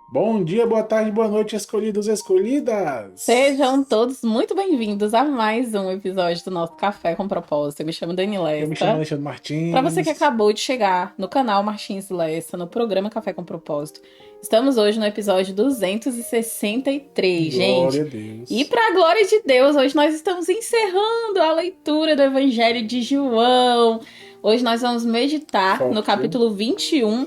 Bom dia, boa tarde, boa noite, escolhidos e escolhidas! Sejam todos muito bem-vindos a mais um episódio do nosso Café com Propósito. Eu me chamo Dani Eu me chamo Lessa. Alexandre Para você que Martins. acabou de chegar no canal Martins Lessa, no programa Café com Propósito, estamos hoje no episódio 263, Glória gente. a E Deus. para a glória de Deus, hoje nós estamos encerrando a leitura do Evangelho de João. Hoje nós vamos meditar no Forte, viu? capítulo 21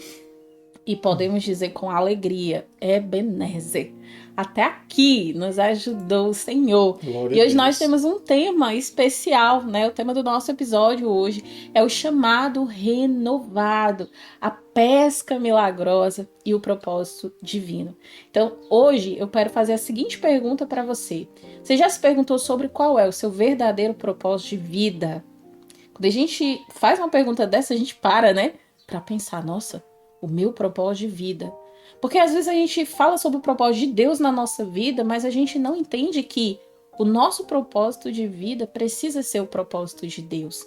e podemos dizer com alegria, Ebenezer. Até aqui nos ajudou o Senhor. Glória a E hoje nós Deus. temos um tema especial, né? O tema do nosso episódio hoje é o chamado renovado, a pesca milagrosa e o propósito divino. Então, hoje eu quero fazer a seguinte pergunta para você. Você já se perguntou sobre qual é o seu verdadeiro propósito de vida? Quando a gente faz uma pergunta dessa, a gente para, né? Pra pensar, nossa, o meu propósito de vida. Porque às vezes a gente fala sobre o propósito de Deus na nossa vida, mas a gente não entende que o nosso propósito de vida precisa ser o propósito de Deus.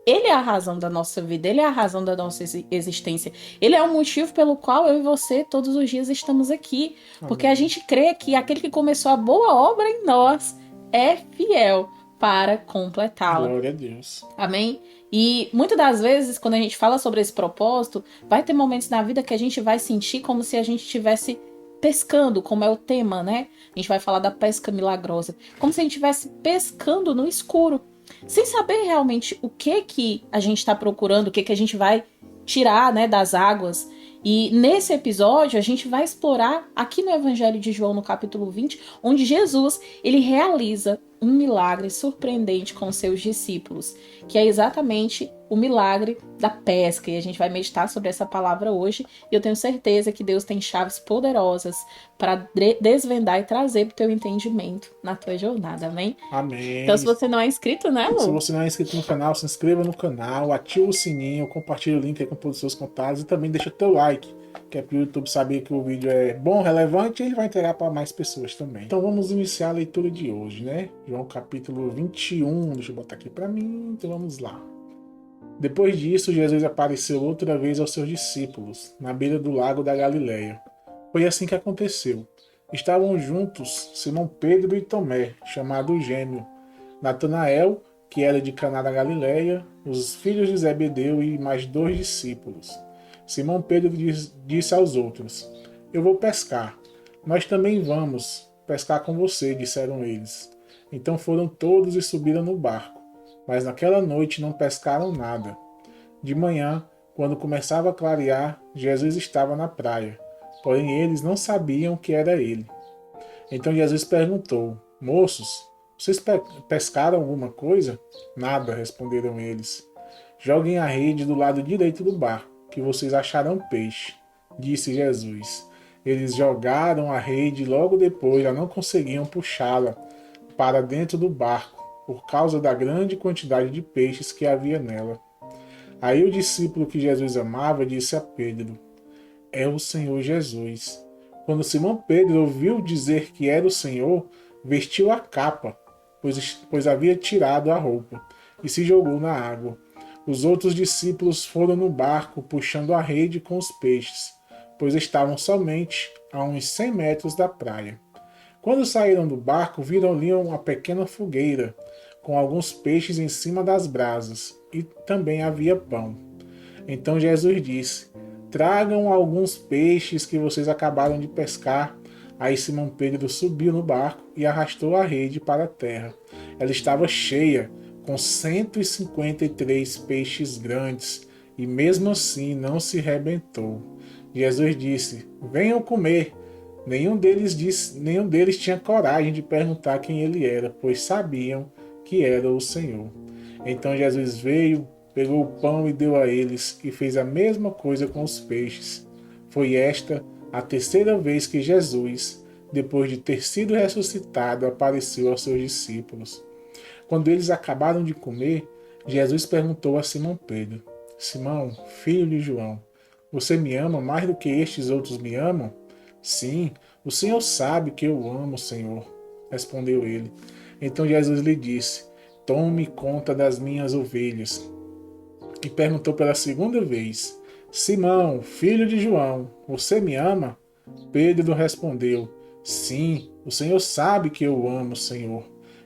Ele é a razão da nossa vida, ele é a razão da nossa existência. Ele é o motivo pelo qual eu e você todos os dias estamos aqui. Porque a Amém. gente crê que aquele que começou a boa obra em nós é fiel para completá-la. Glória a Deus. Amém? E muitas das vezes, quando a gente fala sobre esse propósito, vai ter momentos na vida que a gente vai sentir como se a gente estivesse pescando, como é o tema, né? A gente vai falar da pesca milagrosa. Como se a gente estivesse pescando no escuro, sem saber realmente o que que a gente está procurando, o que que a gente vai tirar, né, das águas. E nesse episódio a gente vai explorar aqui no Evangelho de João, no capítulo 20, onde Jesus, ele realiza um milagre surpreendente com seus discípulos, que é exatamente o milagre da pesca. E a gente vai meditar sobre essa palavra hoje, e eu tenho certeza que Deus tem chaves poderosas para desvendar e trazer para o teu entendimento na tua jornada, amém? Então, Amém. se você não é inscrito, né, Se Lu? você não é inscrito no canal, se inscreva no canal, ativa o sininho, compartilha o link aí com todos os seus contatos e também deixa teu like, que é para o YouTube saber que o vídeo é bom, relevante e ele vai entregar para mais pessoas também. Então vamos iniciar a leitura de hoje, né? João capítulo 21, deixa eu botar aqui para mim, então vamos lá. Depois disso, Jesus apareceu outra vez aos seus discípulos, na beira do lago da Galileia. Foi assim que aconteceu. Estavam juntos Simão Pedro e Tomé, chamado Gêmeo, Natanael, que era de Caná da Galileia, os filhos de Zebedeu e mais dois discípulos. Simão Pedro disse aos outros: Eu vou pescar. Nós também vamos pescar com você, disseram eles. Então foram todos e subiram no barco. Mas naquela noite não pescaram nada. De manhã, quando começava a clarear, Jesus estava na praia. Porém eles não sabiam que era ele. Então Jesus perguntou: Moços, vocês pescaram alguma coisa? Nada, responderam eles. Joguem a rede do lado direito do barco, que vocês acharão peixe, disse Jesus. Eles jogaram a rede e logo depois já não conseguiam puxá-la para dentro do barco, por causa da grande quantidade de peixes que havia nela. Aí o discípulo que Jesus amava disse a Pedro: É o Senhor Jesus. Quando Simão Pedro ouviu dizer que era o Senhor, vestiu a capa, pois havia tirado a roupa, e se jogou na água. Os outros discípulos foram no barco puxando a rede com os peixes, pois estavam somente a uns 100 metros da praia. Quando saíram do barco, viram ali uma pequena fogueira, com alguns peixes em cima das brasas, e também havia pão. Então Jesus disse: Tragam alguns peixes que vocês acabaram de pescar. Aí Simão Pedro subiu no barco e arrastou a rede para a terra. Ela estava cheia, com 153 peixes grandes, e mesmo assim não se rebentou. Jesus disse: Venham comer. Nenhum deles tinha coragem de perguntar quem ele era, pois sabiam que era o Senhor. Então Jesus veio, pegou o pão e deu a eles, e fez a mesma coisa com os peixes. Foi esta a terceira vez que Jesus, depois de ter sido ressuscitado, apareceu aos seus discípulos. Quando eles acabaram de comer, Jesus perguntou a Simão Pedro: Simão, filho de João, você me ama mais do que estes outros me amam? Sim, o Senhor sabe que eu amo o Senhor, respondeu ele. Então Jesus lhe disse: Tome conta das minhas ovelhas. E perguntou pela segunda vez: Simão, filho de João, você me ama? Pedro respondeu: Sim, o Senhor sabe que eu amo, Senhor.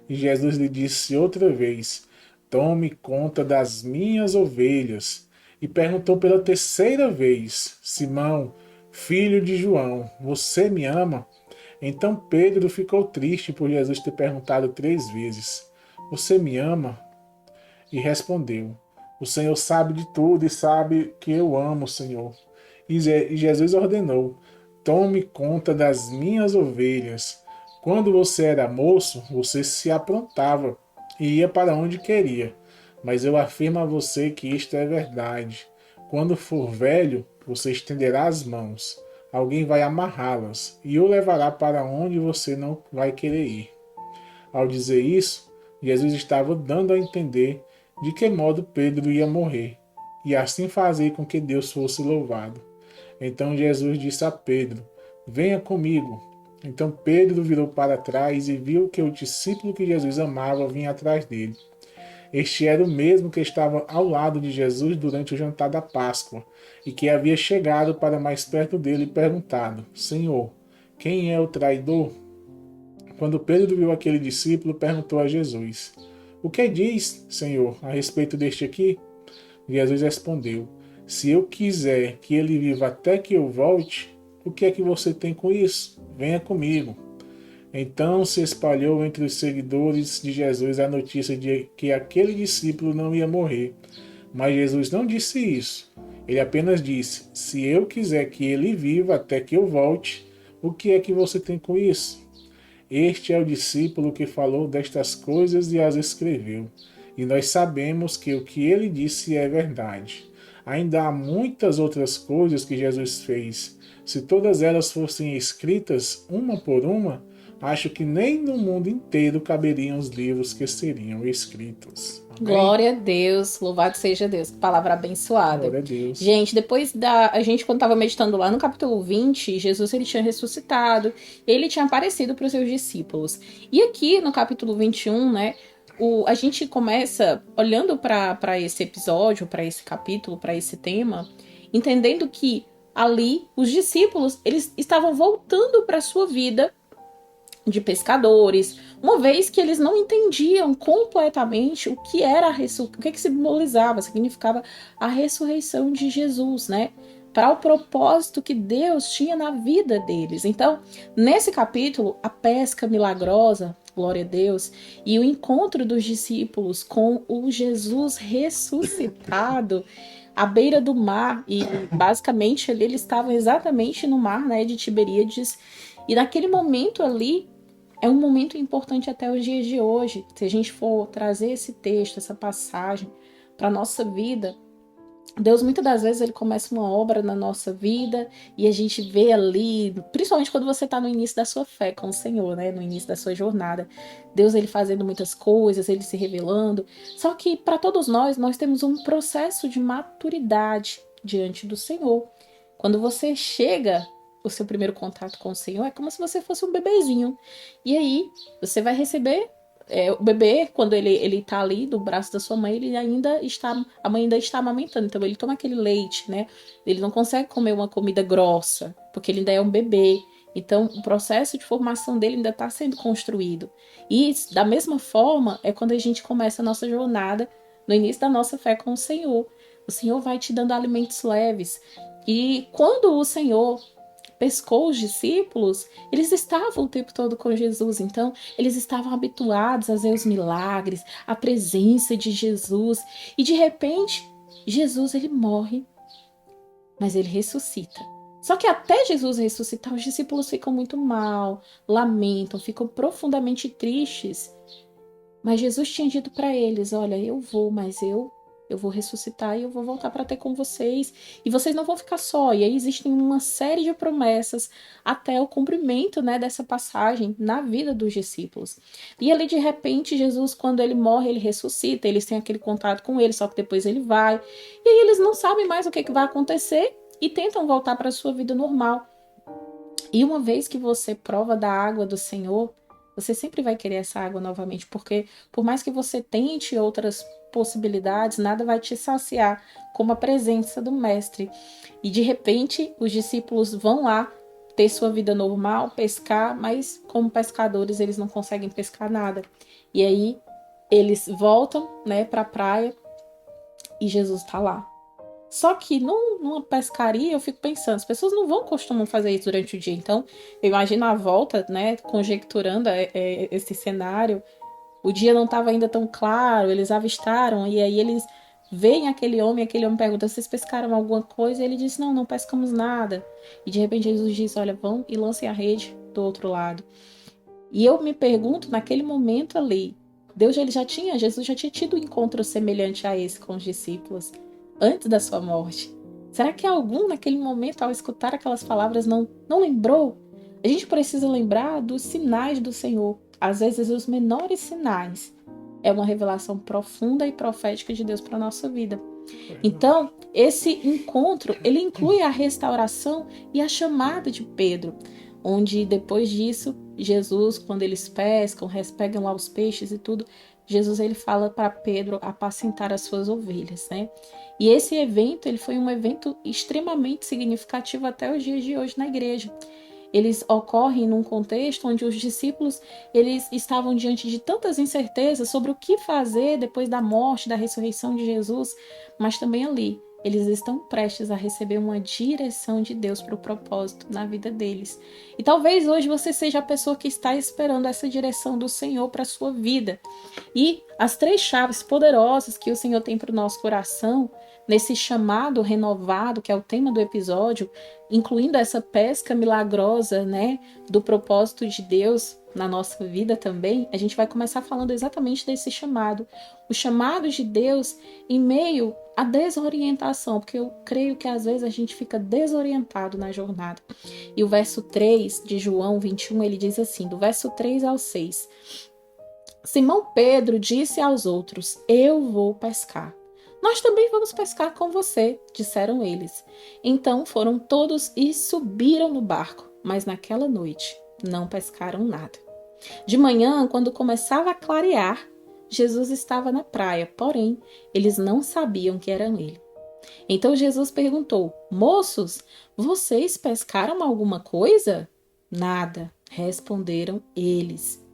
E Jesus lhe disse outra vez: Tome conta das minhas ovelhas. E perguntou pela terceira vez: Simão, filho de João, você me ama? Então Pedro ficou triste por Jesus ter perguntado 3 vezes: Você me ama? E respondeu: O Senhor sabe de tudo e sabe que eu amo o Senhor. E Jesus ordenou: Tome conta das minhas ovelhas. Quando você era moço, você se aprontava e ia para onde queria. Mas eu afirmo a você que isto é verdade. Quando for velho, você estenderá as mãos. Alguém vai amarrá-las e o levará para onde você não vai querer ir. Ao dizer isso, Jesus estava dando a entender de que modo Pedro ia morrer, e assim fazer com que Deus fosse louvado. Então Jesus disse a Pedro: Venha comigo. Então Pedro virou para trás e viu que o discípulo que Jesus amava vinha atrás dele. Este era o mesmo que estava ao lado de Jesus durante o jantar da Páscoa e que havia chegado para mais perto dele e perguntado: Senhor, quem é o traidor? Quando Pedro viu aquele discípulo, perguntou a Jesus: O que diz, Senhor, a respeito deste aqui? Jesus respondeu: Se eu quiser que ele viva até que eu volte, o que é que você tem com isso? Venha comigo. Então se espalhou entre os seguidores de Jesus a notícia de que aquele discípulo não ia morrer. Mas Jesus não disse isso. Ele apenas disse: Se eu quiser que ele viva até que eu volte, o que é que você tem com isso? Este é o discípulo que falou destas coisas e as escreveu. E nós sabemos que o que ele disse é verdade. Ainda há muitas outras coisas que Jesus fez. Se todas elas fossem escritas uma por uma, acho que nem no mundo inteiro caberiam os livros que seriam escritos. Amém? Glória a Deus, louvado seja Deus. Que palavra abençoada. Glória a Deus. Gente, a gente quando estava meditando lá no capítulo 20, Jesus ele tinha ressuscitado, ele tinha aparecido para os seus discípulos. E aqui no capítulo 21, né, a gente começa olhando para esse episódio, para esse capítulo, para esse tema, entendendo que ali os discípulos, eles estavam voltando para a sua vida de pescadores, uma vez que eles não entendiam completamente o que era o que simbolizava, significava a ressurreição de Jesus, né? Para o propósito que Deus tinha na vida deles. Então, nesse capítulo, a pesca milagrosa, glória a Deus, e o encontro dos discípulos com o Jesus ressuscitado à beira do mar, e basicamente ali eles estavam exatamente no mar, né, de Tiberíades, e naquele momento ali é um momento importante até os dias de hoje. Se a gente for trazer esse texto, essa passagem para a nossa vida, Deus muitas das vezes ele começa uma obra na nossa vida e a gente vê ali, principalmente quando você está no início da sua fé com o Senhor, né? No início da sua jornada, Deus ele fazendo muitas coisas, ele se revelando. Só que para todos nós temos um processo de maturidade diante do Senhor. Quando você chega o seu primeiro contato com o Senhor, é como se você fosse um bebezinho. E aí, você vai receber o bebê, quando ele tá ali do braço da sua mãe, a mãe ainda está amamentando, então ele toma aquele leite, né? Ele não consegue comer uma comida grossa, porque ele ainda é um bebê. Então, o processo de formação dele ainda está sendo construído. E, da mesma forma, é quando a gente começa a nossa jornada, no início da nossa fé com o Senhor. O Senhor vai te dando alimentos leves. E quando o Senhor pescou os discípulos, eles estavam o tempo todo com Jesus, então eles estavam habituados a ver os milagres, a presença de Jesus, e de repente Jesus ele morre, mas ele ressuscita. Só que até Jesus ressuscitar, os discípulos ficam muito mal, lamentam, ficam profundamente tristes. Mas Jesus tinha dito para eles: olha, eu vou, mas eu vou ressuscitar e eu vou voltar para ter com vocês. E vocês não vão ficar só. E aí existem uma série de promessas até o cumprimento, né, dessa passagem na vida dos discípulos. E ali, de repente, Jesus, quando ele morre, ele ressuscita. Eles têm aquele contato com ele, só que depois ele vai. E aí eles não sabem mais o que vai acontecer e tentam voltar para a sua vida normal. E uma vez que você prova da água do Senhor, você sempre vai querer essa água novamente, porque por mais que você tente outras possibilidades, nada vai te saciar como a presença do mestre. E de repente, os discípulos vão lá ter sua vida normal, pescar, mas como pescadores eles não conseguem pescar nada. E aí eles voltam, né, para a praia e Jesus está lá. Só que numa pescaria eu fico pensando, as pessoas não costumam fazer isso durante o dia. Então eu imagino a volta, né, conjecturando esse cenário. O dia não estava ainda tão claro, eles avistaram e aí eles veem aquele homem pergunta, vocês pescaram alguma coisa? E ele diz, não, não pescamos nada. E de repente Jesus diz, olha, vão e lancem a rede do outro lado. E eu me pergunto, naquele momento ali, Jesus já tinha tido um encontro semelhante a esse com os discípulos, antes da sua morte. Será que algum naquele momento, ao escutar aquelas palavras, não lembrou? A gente precisa lembrar dos sinais do Senhor. Às vezes, os menores sinais é uma revelação profunda e profética de Deus para a nossa vida. Então, esse encontro, ele inclui a restauração e a chamada de Pedro, onde depois disso, Jesus, quando eles pescam, pegam lá os peixes e tudo, Jesus ele fala para Pedro apacentar as suas ovelhas, né? E esse evento, ele foi um evento extremamente significativo até os dias de hoje na igreja. Eles ocorrem num contexto onde os discípulos eles estavam diante de tantas incertezas sobre o que fazer depois da morte, da ressurreição de Jesus, mas também ali eles estão prestes a receber uma direção de Deus para o propósito na vida deles. E talvez hoje você seja a pessoa que está esperando essa direção do Senhor para a sua vida. E as 3 chaves poderosas que o Senhor tem para o nosso coração, nesse chamado renovado, que é o tema do episódio, incluindo essa pesca milagrosa, né, do propósito de Deus na nossa vida também, a gente vai começar falando exatamente desse chamado. O chamado de Deus em meio à desorientação, porque eu creio que às vezes a gente fica desorientado na jornada. E o verso 3 de João 21, ele diz assim, do verso 3 ao 6, Simão Pedro disse aos outros, eu vou pescar. Nós também vamos pescar com você, disseram eles. Então foram todos e subiram no barco, mas naquela noite não pescaram nada. De manhã, quando começava a clarear, Jesus estava na praia, porém, eles não sabiam que era ele. Então Jesus perguntou, moços, vocês pescaram alguma coisa? Nada, responderam eles.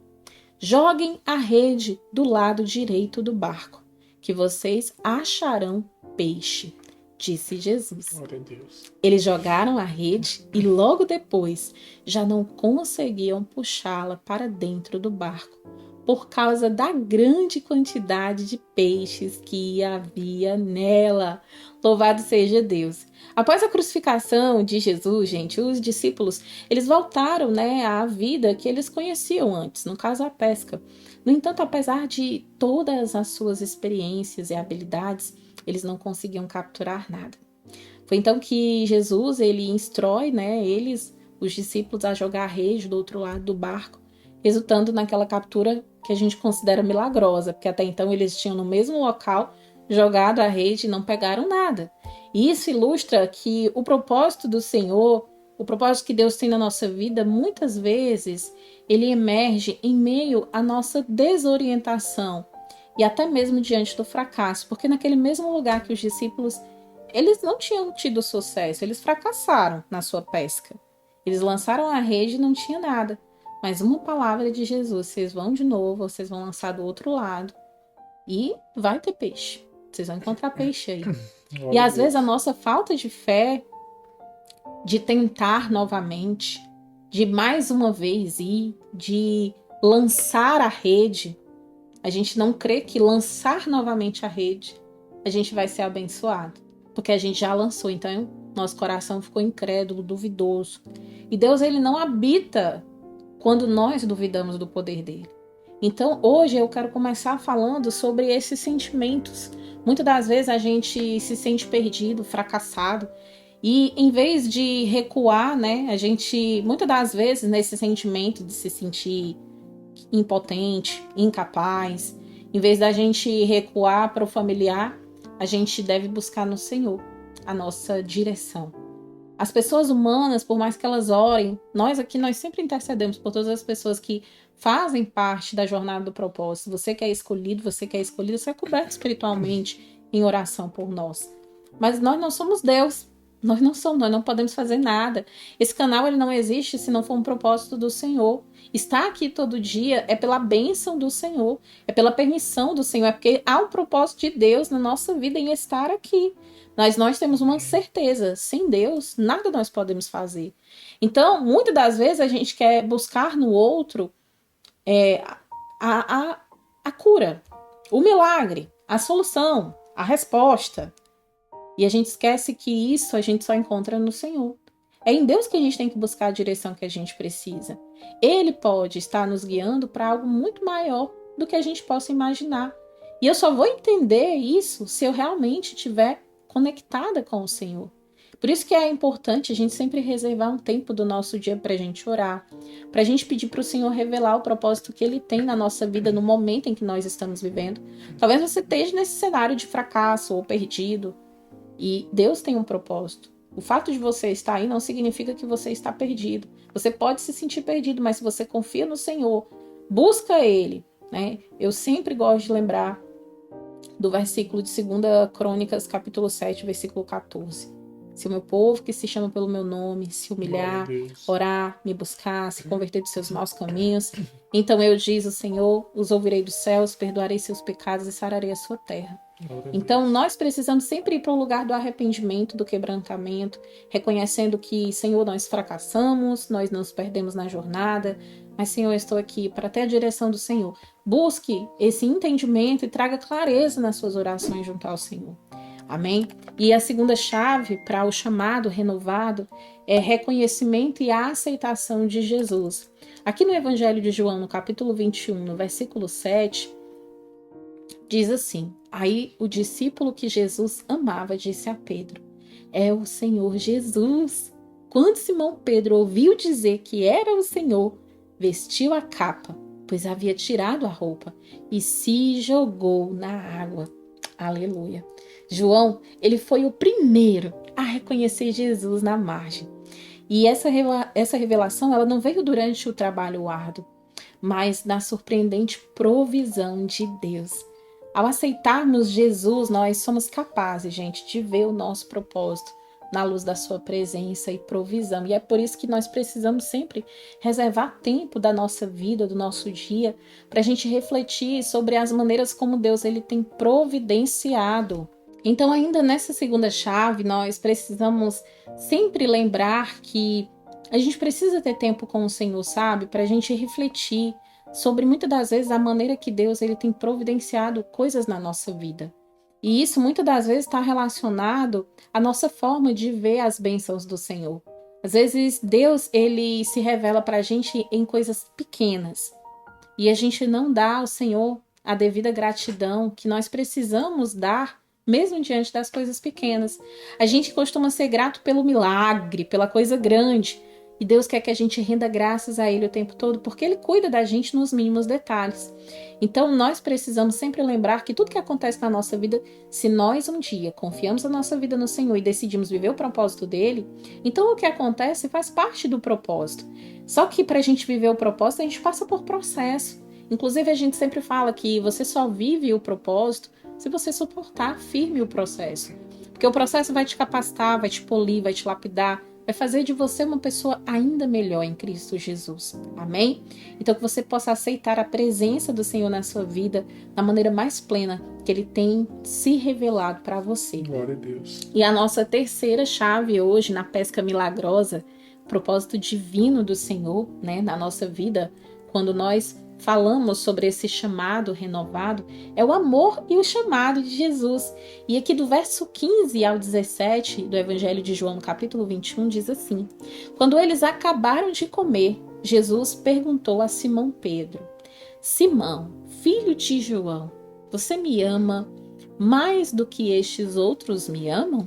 Joguem a rede do lado direito do barco, que vocês acharão peixe, disse Jesus. Glória a Deus. Eles jogaram a rede e logo depois já não conseguiam puxá-la para dentro do barco, por causa da grande quantidade de peixes que havia nela. Louvado seja Deus. Após a crucificação de Jesus, gente, os discípulos, eles voltaram, né, à vida que eles conheciam antes, no caso a pesca. No entanto, apesar de todas as suas experiências e habilidades, eles não conseguiam capturar nada. Foi então que Jesus, ele instrói, né, os discípulos, a jogar a rede do outro lado do barco, resultando naquela captura que a gente considera milagrosa, porque até então eles tinham no mesmo local jogado a rede e não pegaram nada. E isso ilustra que o propósito do Senhor, o propósito que Deus tem na nossa vida, muitas vezes ele emerge em meio à nossa desorientação e até mesmo diante do fracasso, porque naquele mesmo lugar que os discípulos, eles não tinham tido sucesso, eles fracassaram na sua pesca. Eles lançaram a rede e não tinha nada. Mas uma palavra de Jesus, vocês vão de novo, vocês vão lançar do outro lado e vai ter peixe. Vocês vão encontrar peixe aí. E às vezes a nossa falta de fé, de tentar novamente, de mais uma vez ir, de lançar a rede, a gente não crê que lançar novamente a rede, a gente vai ser abençoado. Porque a gente já lançou, então nosso coração ficou incrédulo, duvidoso. E Deus, ele não habita quando nós duvidamos do poder dele. Então, hoje eu quero começar falando sobre esses sentimentos. Muitas das vezes a gente se sente perdido, fracassado, e em vez de recuar, né, a gente, muitas das vezes, nesse sentimento de se sentir impotente, incapaz, em vez da gente recuar para o familiar, a gente deve buscar no Senhor a nossa direção. As pessoas humanas, por mais que elas orem, nós sempre intercedemos por todas as pessoas que fazem parte da jornada do propósito. Você que é escolhido, você é coberto espiritualmente em oração por nós. Mas nós não somos Deus. Nós não somos, nós não podemos fazer nada. Esse canal ele não existe se não for um propósito do Senhor. Estar aqui todo dia é pela bênção do Senhor, é pela permissão do Senhor, é porque há um propósito de Deus na nossa vida em estar aqui. Nós temos uma certeza, sem Deus, nada nós podemos fazer. Então, muitas das vezes a gente quer buscar no outro a cura, o milagre, a solução, a resposta. E a gente esquece que isso a gente só encontra no Senhor. É em Deus que a gente tem que buscar a direção que a gente precisa. Ele pode estar nos guiando para algo muito maior do que a gente possa imaginar. E eu só vou entender isso se eu realmente estiver conectada com o Senhor. Por isso que é importante a gente sempre reservar um tempo do nosso dia para a gente orar, para a gente pedir para o Senhor revelar o propósito que Ele tem na nossa vida no momento em que nós estamos vivendo. Talvez você esteja nesse cenário de fracasso ou perdido, e Deus tem um propósito. O fato de você estar aí não significa que você está perdido. Você pode se sentir perdido, mas se você confia no Senhor, busca Ele, né? Eu sempre gosto de lembrar do versículo de 2 Crônicas, capítulo 7, versículo 14. Se o meu povo, que se chama pelo meu nome, se humilhar, orar, me buscar, se converter dos seus maus caminhos, então eu, diz o Senhor, os ouvirei dos céus, perdoarei seus pecados e sararei a sua terra. Então, nós precisamos sempre ir para o lugar do arrependimento, do quebrantamento, reconhecendo que, Senhor, nós fracassamos, nós nos perdemos na jornada, mas, Senhor, eu estou aqui para ter a direção do Senhor. Busque esse entendimento e traga clareza nas suas orações junto ao Senhor. Amém? E a segunda chave para o chamado renovado é reconhecimento e a aceitação de Jesus. Aqui no Evangelho de João, no capítulo 21, no versículo 7, diz assim: aí o discípulo que Jesus amava disse a Pedro: é o Senhor Jesus. Quando Simão Pedro ouviu dizer que era o Senhor, vestiu a capa, pois havia tirado a roupa, e se jogou na água. Aleluia. João, ele foi o primeiro a reconhecer Jesus na margem. E essa revelação, ela não veio durante o trabalho árduo, mas na surpreendente provisão de Deus. Ao aceitarmos Jesus, nós somos capazes, gente, de ver o nosso propósito na luz da sua presença e provisão. E é por isso que nós precisamos sempre reservar tempo da nossa vida, do nosso dia, para a gente refletir sobre as maneiras como Deus ele tem providenciado. Então, ainda nessa segunda chave, nós precisamos sempre lembrar que a gente precisa ter tempo com o Senhor, sabe? Para a gente refletir sobre, muitas das vezes, a maneira que Deus ele tem providenciado coisas na nossa vida. E isso, muitas das vezes, está relacionado à nossa forma de ver as bênçãos do Senhor. Às vezes, Deus ele se revela para a gente em coisas pequenas. E a gente não dá ao Senhor a devida gratidão que nós precisamos dar mesmo diante das coisas pequenas. A gente costuma ser grato pelo milagre, pela coisa grande. E Deus quer que a gente renda graças a Ele o tempo todo, porque Ele cuida da gente nos mínimos detalhes. Então, nós precisamos sempre lembrar que tudo que acontece na nossa vida, se nós um dia confiamos a nossa vida no Senhor e decidimos viver o propósito dEle, então o que acontece faz parte do propósito. Só que para a gente viver o propósito, a gente passa por processo. Inclusive, a gente sempre fala que você só vive o propósito se você suportar firme o processo. Porque o processo vai te capacitar, vai te polir, vai te lapidar, vai fazer de você uma pessoa ainda melhor em Cristo Jesus. Amém? Então que você possa aceitar a presença do Senhor na sua vida da maneira mais plena que Ele tem se revelado para você. Glória a Deus. E a nossa terceira chave hoje na pesca milagrosa, propósito divino do Senhor, né, na nossa vida, quando nós falamos sobre esse chamado renovado, é o amor e o chamado de Jesus. E aqui do verso 15 ao 17 do Evangelho de João, no capítulo 21, diz assim: quando eles acabaram de comer, Jesus perguntou a Simão Pedro: Simão, filho de João, você me ama mais do que estes outros me amam?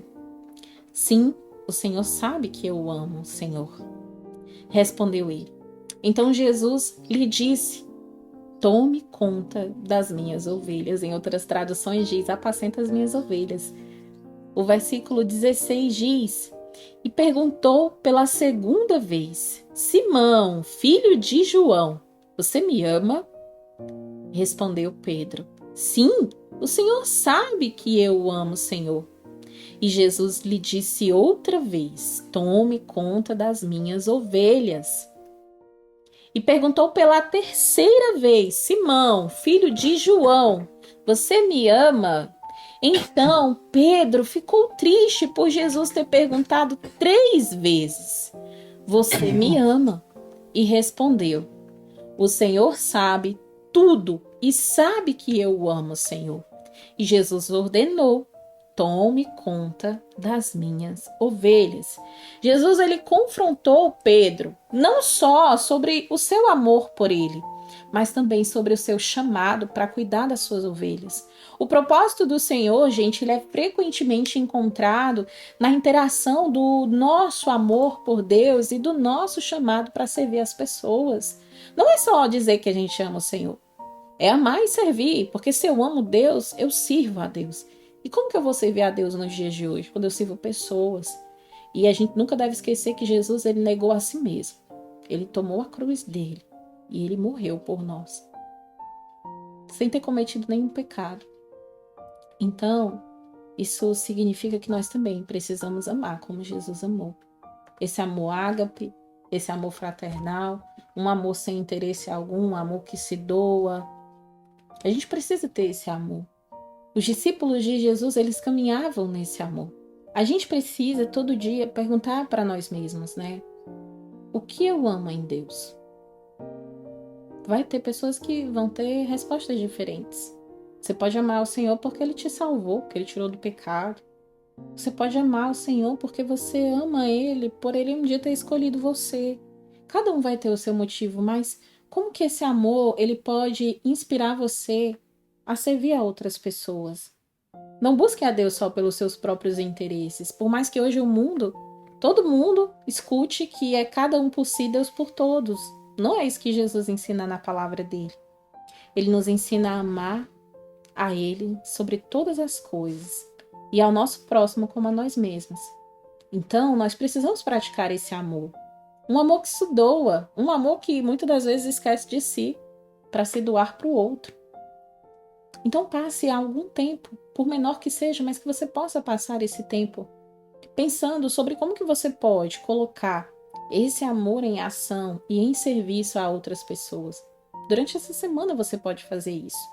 Sim, o Senhor sabe que eu o amo, Senhor. Respondeu ele. Então Jesus lhe disse: tome conta das minhas ovelhas. Em outras traduções diz: apacenta as minhas ovelhas. O versículo 16 diz: e perguntou pela segunda vez: Simão, filho de João, você me ama? Respondeu Pedro: sim, o Senhor sabe que eu o amo, Senhor. E Jesus lhe disse outra vez: tome conta das minhas ovelhas. E perguntou pela terceira vez: Simão, filho de João, você me ama? Então Pedro ficou triste por Jesus ter perguntado 3 vezes: você me ama? E respondeu: o Senhor sabe tudo e sabe que eu o amo, Senhor. E Jesus ordenou: tome conta das minhas ovelhas. Jesus, ele confrontou Pedro não só sobre o seu amor por ele, mas também sobre o seu chamado para cuidar das suas ovelhas. O propósito do Senhor, gente, ele é frequentemente encontrado na interação do nosso amor por Deus e do nosso chamado para servir as pessoas. Não é só dizer que a gente ama o Senhor, é amar e servir, porque se eu amo Deus, eu sirvo a Deus. E como que eu vou servir a Deus nos dias de hoje? Quando eu sirvo pessoas. E a gente nunca deve esquecer que Jesus, ele negou a si mesmo. Ele tomou a cruz dele e ele morreu por nós, sem ter cometido nenhum pecado. Então, isso significa que nós também precisamos amar como Jesus amou. Esse amor ágape, esse amor fraternal, um amor sem interesse algum, um amor que se doa. A gente precisa ter esse amor. Os discípulos de Jesus, eles caminhavam nesse amor. A gente precisa todo dia perguntar para nós mesmos, né? O que eu amo em Deus? Vai ter pessoas que vão ter respostas diferentes. Você pode amar o Senhor porque Ele te salvou, porque Ele tirou do pecado. Você pode amar o Senhor porque você ama Ele, por Ele um dia ter escolhido você. Cada um vai ter o seu motivo, mas como que esse amor, ele pode inspirar você a servir a outras pessoas? Não busque a Deus só pelos seus próprios interesses. Por mais que hoje todo mundo escute que é cada um por si, Deus por todos. Não é isso que Jesus ensina na palavra dele. Ele nos ensina a amar a Ele sobre todas as coisas e ao nosso próximo como a nós mesmos. Então, nós precisamos praticar esse amor. Um amor que se doa, um amor que muitas das vezes esquece de si para se doar para o outro. Então passe algum tempo, por menor que seja, mas que você possa passar esse tempo pensando sobre como que você pode colocar esse amor em ação e em serviço a outras pessoas. Durante essa semana você pode fazer isso.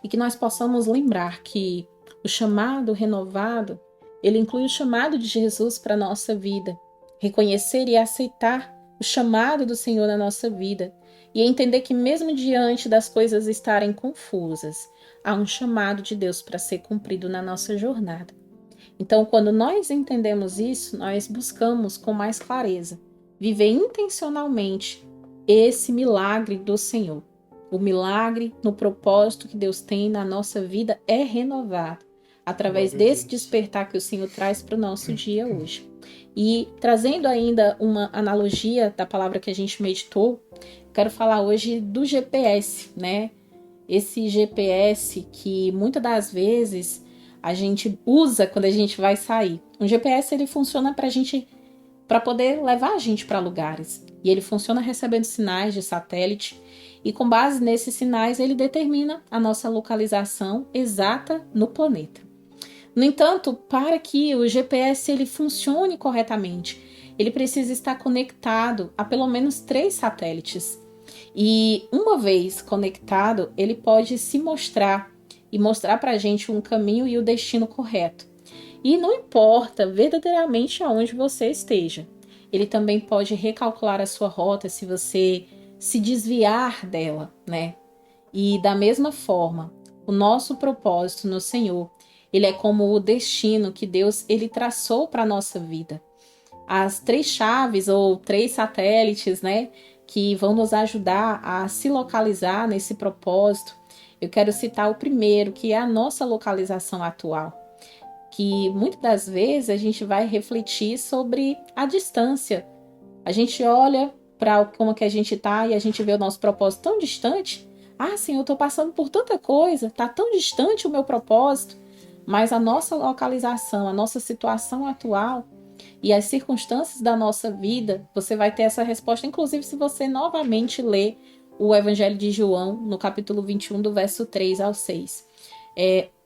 E que nós possamos lembrar que o chamado renovado, ele inclui o chamado de Jesus para a nossa vida. Reconhecer e aceitar o chamado do Senhor na nossa vida. E entender que mesmo diante das coisas estarem confusas, há um chamado de Deus para ser cumprido na nossa jornada. Então, quando nós entendemos isso, nós buscamos com mais clareza viver intencionalmente esse milagre do Senhor. O milagre no propósito que Deus tem na nossa vida é renovado através desse despertar que o Senhor traz para o nosso dia hoje. E trazendo ainda uma analogia da palavra que a gente meditou, quero falar hoje do GPS, né? Esse GPS que muitas das vezes a gente usa quando a gente vai sair. O GPS, ele funciona para poder levar a gente para lugares. E ele funciona recebendo sinais de satélite. E com base nesses sinais, ele determina a nossa localização exata no planeta. No entanto, para que o GPS ele funcione corretamente, ele precisa estar conectado a pelo menos 3 satélites. E uma vez conectado, ele pode se mostrar e mostrar para a gente um caminho e o destino correto. E não importa verdadeiramente aonde você esteja, ele também pode recalcular a sua rota se você se desviar dela, né? E da mesma forma, o nosso propósito no Senhor, ele é como o destino que Deus ele traçou para a nossa vida. As 3 chaves ou 3 satélites, né, que vão nos ajudar a se localizar nesse propósito. Eu quero citar o primeiro, que é a nossa localização atual. Que muitas das vezes a gente vai refletir sobre a distância. A gente olha para como que a gente está e a gente vê o nosso propósito tão distante. Ah, sim, eu estou passando por tanta coisa, está tão distante o meu propósito. Mas a nossa localização, a nossa situação atual e as circunstâncias da nossa vida, você vai ter essa resposta, inclusive se você novamente ler o Evangelho de João, no capítulo 21, do verso 3 ao 6.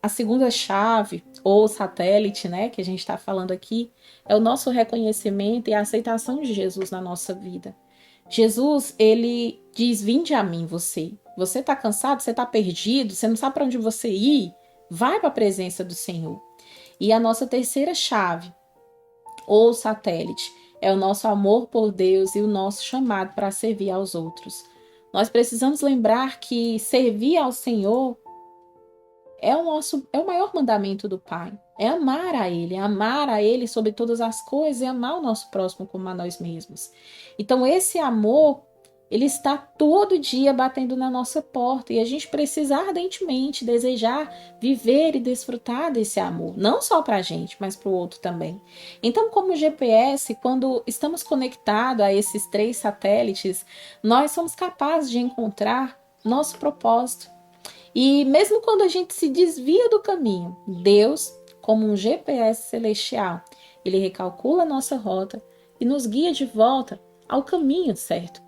A segunda chave, ou satélite, né, que a gente está falando aqui, é o nosso reconhecimento e a aceitação de Jesus na nossa vida. Jesus, ele diz: vinde a mim, você. Você está cansado, você está perdido, você não sabe para onde você ir? Vai para a presença do Senhor. E a nossa terceira chave, ou satélite, é o nosso amor por Deus e o nosso chamado para servir aos outros. Nós precisamos lembrar que servir ao Senhor é o maior mandamento do Pai. É amar a Ele sobre todas as coisas e amar o nosso próximo como a nós mesmos. Então esse amor, ele está todo dia batendo na nossa porta e a gente precisa ardentemente desejar viver e desfrutar desse amor, não só para a gente, mas para o outro também. Então, como GPS, quando estamos conectados a esses 3 satélites, nós somos capazes de encontrar nosso propósito. E mesmo quando a gente se desvia do caminho, Deus, como um GPS celestial, ele recalcula a nossa rota e nos guia de volta ao caminho certo.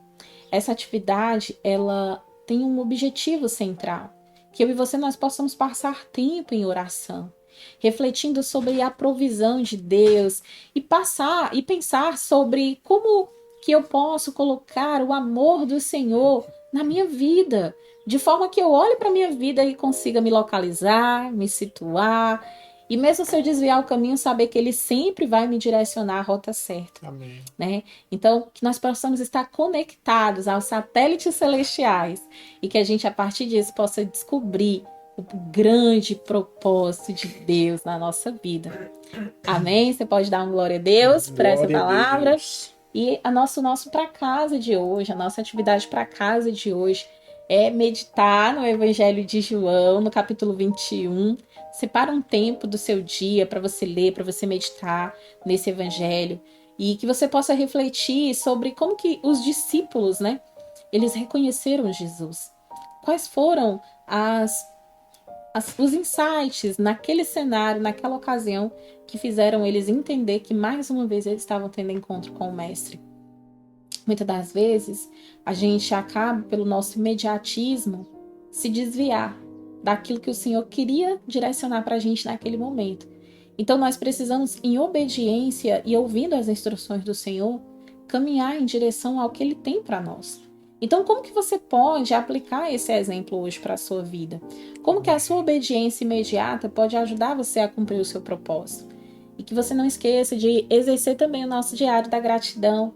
Essa atividade, ela tem um objetivo central, que eu e você nós possamos passar tempo em oração, refletindo sobre a provisão de Deus e pensar sobre como que eu posso colocar o amor do Senhor na minha vida, de forma que eu olhe para a minha vida e consiga me localizar, me situar, e mesmo se eu desviar o caminho, saber que Ele sempre vai me direcionar à rota certa. Amém. Né? Então, que nós possamos estar conectados aos satélites celestiais e que a gente, a partir disso, possa descobrir o grande propósito de Deus na nossa vida. Amém? Você pode dar uma glória a Deus por essa palavra. E a nosso para casa de hoje, a nossa atividade para casa de hoje é meditar no Evangelho de João, no capítulo 21. Separa um tempo do seu dia para você ler, para você meditar nesse Evangelho. E que você possa refletir sobre como que os discípulos, né, eles reconheceram Jesus. Quais foram os insights naquele cenário, naquela ocasião, que fizeram eles entender que mais uma vez eles estavam tendo encontro com o Mestre. Muitas das vezes, a gente acaba, pelo nosso imediatismo, se desviar daquilo que o Senhor queria direcionar para a gente naquele momento. Então, nós precisamos, em obediência e ouvindo as instruções do Senhor, caminhar em direção ao que Ele tem para nós. Então, como que você pode aplicar esse exemplo hoje para a sua vida? Como que a sua obediência imediata pode ajudar você a cumprir o seu propósito? E que você não esqueça de exercer também o nosso diário da gratidão.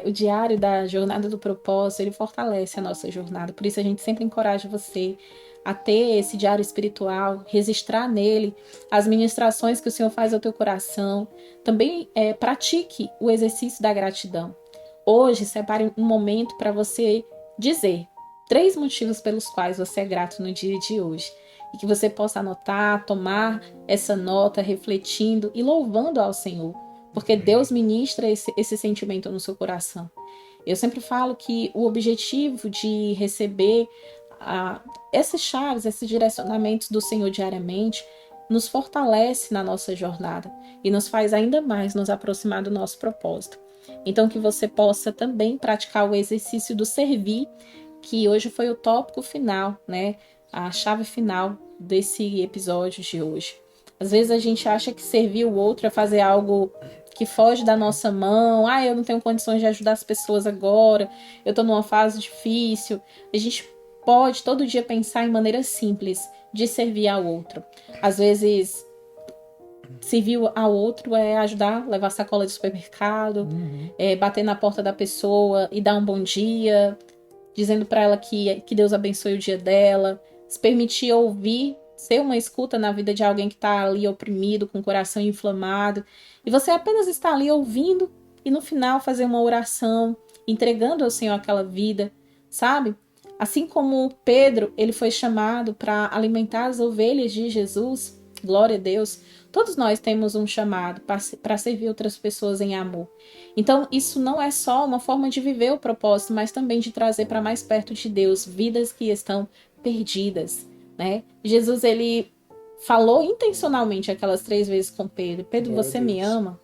O diário da jornada do propósito, ele fortalece a nossa jornada. Por isso a gente sempre encoraja você a ter esse diário espiritual, registrar nele as ministrações que o Senhor faz ao teu coração. Também pratique o exercício da gratidão. Hoje, separe um momento para você dizer 3 motivos pelos quais você é grato no dia de hoje. E que você possa anotar, tomar essa nota, refletindo e louvando ao Senhor. Porque Deus ministra esse sentimento no seu coração. Eu sempre falo que o objetivo de receber essas chaves, esses direcionamentos do Senhor diariamente, nos fortalece na nossa jornada e nos faz ainda mais nos aproximar do nosso propósito. Então, que você possa também praticar o exercício do servir, que hoje foi o tópico final, né? A chave final desse episódio de hoje. Às vezes a gente acha que servir o outro é fazer algo que foge da nossa mão. Eu não tenho condições de ajudar as pessoas agora, eu estou numa fase difícil. A gente pode todo dia pensar em maneiras simples de servir ao outro. Às vezes, servir ao outro é ajudar, levar sacola de supermercado, bater na porta da pessoa e dar um bom dia, dizendo para ela que Deus abençoe o dia dela, se permitir ouvir, ser uma escuta na vida de alguém que está ali oprimido, com o coração inflamado, e você apenas está ali ouvindo e no final fazer uma oração, entregando ao Senhor aquela vida, sabe? Assim como Pedro, ele foi chamado para alimentar as ovelhas de Jesus, glória a Deus, todos nós temos um chamado para servir outras pessoas em amor. Então, isso não é só uma forma de viver o propósito, mas também de trazer para mais perto de Deus vidas que estão perdidas, né? Jesus, ele falou intencionalmente aquelas 3 vezes com Pedro: Pedro, você me ama?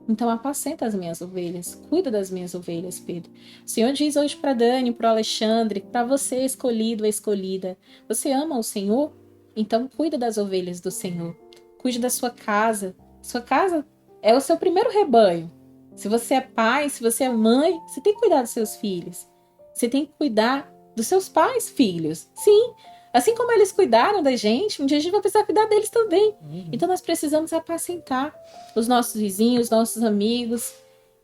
Então apacenta as minhas ovelhas, cuida das minhas ovelhas, Pedro. O Senhor diz hoje para Dani, para o Alexandre, para você, escolhido, escolhida: você ama o Senhor? Então cuida das ovelhas do Senhor. cuide da sua casa. Sua casa é o seu primeiro rebanho. Se você é pai, se você é mãe, você tem que cuidar dos seus filhos. Você tem que cuidar dos seus pais, filhos. Sim, assim como eles cuidaram da gente, um dia a gente vai precisar cuidar deles também. Então nós precisamos apacentar os nossos vizinhos, nossos amigos.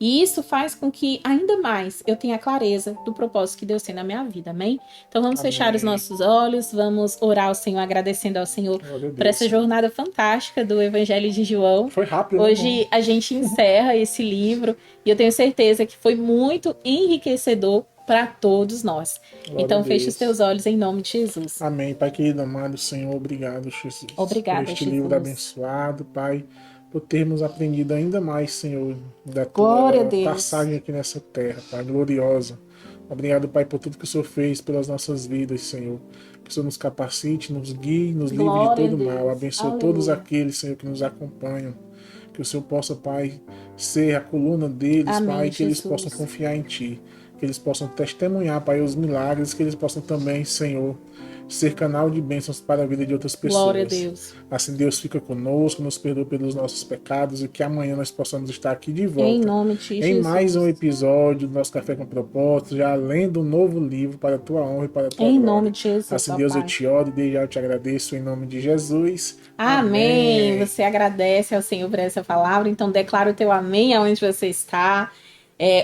E isso faz com que ainda mais eu tenha clareza do propósito que Deus tem na minha vida, amém? Então vamos Amém. fechar os nossos olhos, vamos orar ao Senhor, agradecendo ao Senhor por essa jornada fantástica do Evangelho de João. Foi rápido. Hoje a gente encerra esse livro e eu tenho certeza que foi muito enriquecedor para todos nós. Glória Então a feche Deus. os teus olhos em nome de Jesus. Amém. Pai querido, amado Senhor, obrigado, Jesus. Obrigada, por este Jesus. livro abençoado, Pai, por termos aprendido ainda mais, Senhor, da Glória a tua Deus. passagem aqui nessa terra, Pai, gloriosa. Obrigado, Pai, por tudo que o Senhor fez pelas nossas vidas, Senhor. Que o Senhor nos capacite, nos guie, nos livre de Glória todo a Deus. mal. Abençoe Aleluia. todos aqueles, Senhor, que nos acompanham. Que o Senhor possa, Pai, ser a coluna deles, Amém, Pai, que eles Jesus. possam confiar em Ti. Que eles possam testemunhar, Pai, os milagres, que eles possam também, Senhor, ser canal de bênçãos para a vida de outras pessoas. Glória a Deus. Assim Deus fica conosco, nos perdoa pelos nossos pecados e que amanhã nós possamos estar aqui de volta. Em nome de Em Jesus. mais um episódio do nosso Café com Propósito, já lendo um novo livro para a tua honra e para a tua Em glória. nome de Jesus, Assim Deus, papai. eu te oro e desde já eu te agradeço em nome de Jesus. Amém. Você agradece ao Senhor por essa palavra, então declara o teu amém aonde você está.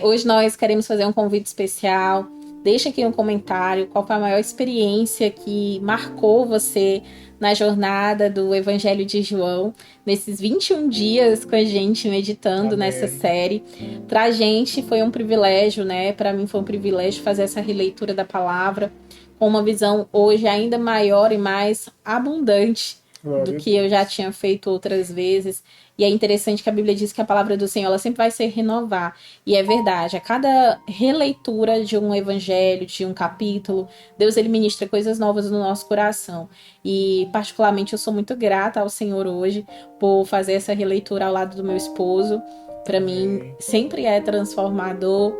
Hoje nós queremos fazer um convite especial. Deixa aqui um comentário qual foi a maior experiência que marcou você na jornada do Evangelho de João, nesses 21 dias com a gente meditando Amém. nessa série. Pra gente foi um privilégio, né? Pra mim foi um privilégio fazer essa releitura da palavra com uma visão hoje ainda maior e mais abundante Glória do a que eu já tinha feito outras vezes. E é interessante que a Bíblia diz que a palavra do Senhor ela sempre vai se renovar. E é verdade, a cada releitura de um evangelho, de um capítulo, Deus ele ministra coisas novas no nosso coração. E particularmente eu sou muito grata ao Senhor hoje por fazer essa releitura ao lado do meu esposo. Para mim sempre é transformador.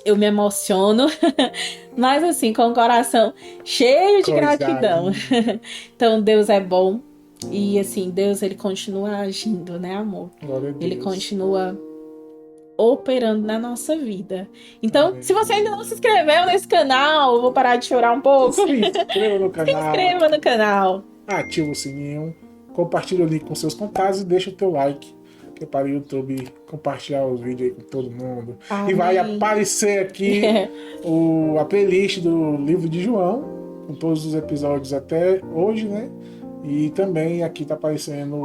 Eu me emociono, mas assim, com o coração cheio de gratidão. Então, Deus é bom e assim, Deus ele continua agindo, né, amor? Glória a Deus. Ele continua operando na nossa vida. Então, Amém. se você ainda não se inscreveu nesse canal, eu vou parar de chorar um pouco. Se inscreva no canal. Se inscreva no canal. Ativa o sininho, compartilha o link com seus contatos e deixa o teu like, que é para o YouTube compartilhar os vídeos aí com todo mundo. Amém. E vai aparecer aqui a playlist do livro de João, com todos os episódios até hoje, né? E também aqui tá aparecendo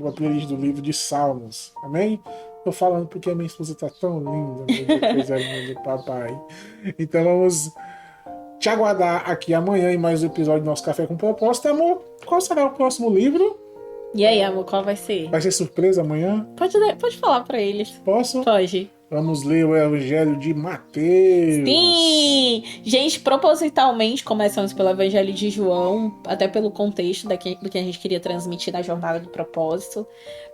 a playlist do livro de Salmos. Amém? Tô falando porque a minha esposa tá tão linda, meu Deus, coisa linda do papai. Então vamos te aguardar aqui amanhã em mais um episódio do nosso Café com Propósito. Amor, qual será o próximo livro? E aí, amor, qual vai ser? Vai ser surpresa amanhã? Pode falar pra eles. Posso? Pode. Vamos ler o Evangelho de Mateus. Sim! Gente, propositalmente começamos pelo Evangelho de João, até pelo contexto do que a gente queria transmitir da jornada do propósito.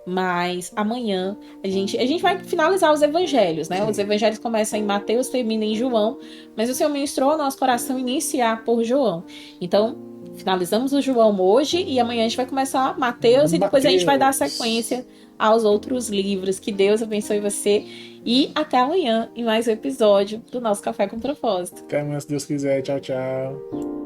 Mas amanhã a gente vai finalizar os evangelhos, né? Sim. Os evangelhos começam em Mateus, terminam em João, mas o Senhor ministrou ao nosso coração iniciar por João. Então, finalizamos o João hoje e amanhã a gente vai começar Mateus e depois a gente vai dar sequência aos outros livros. Que Deus abençoe você e até amanhã em mais um episódio do nosso Café com Propósito. Até amanhã, se Deus quiser. Tchau, tchau.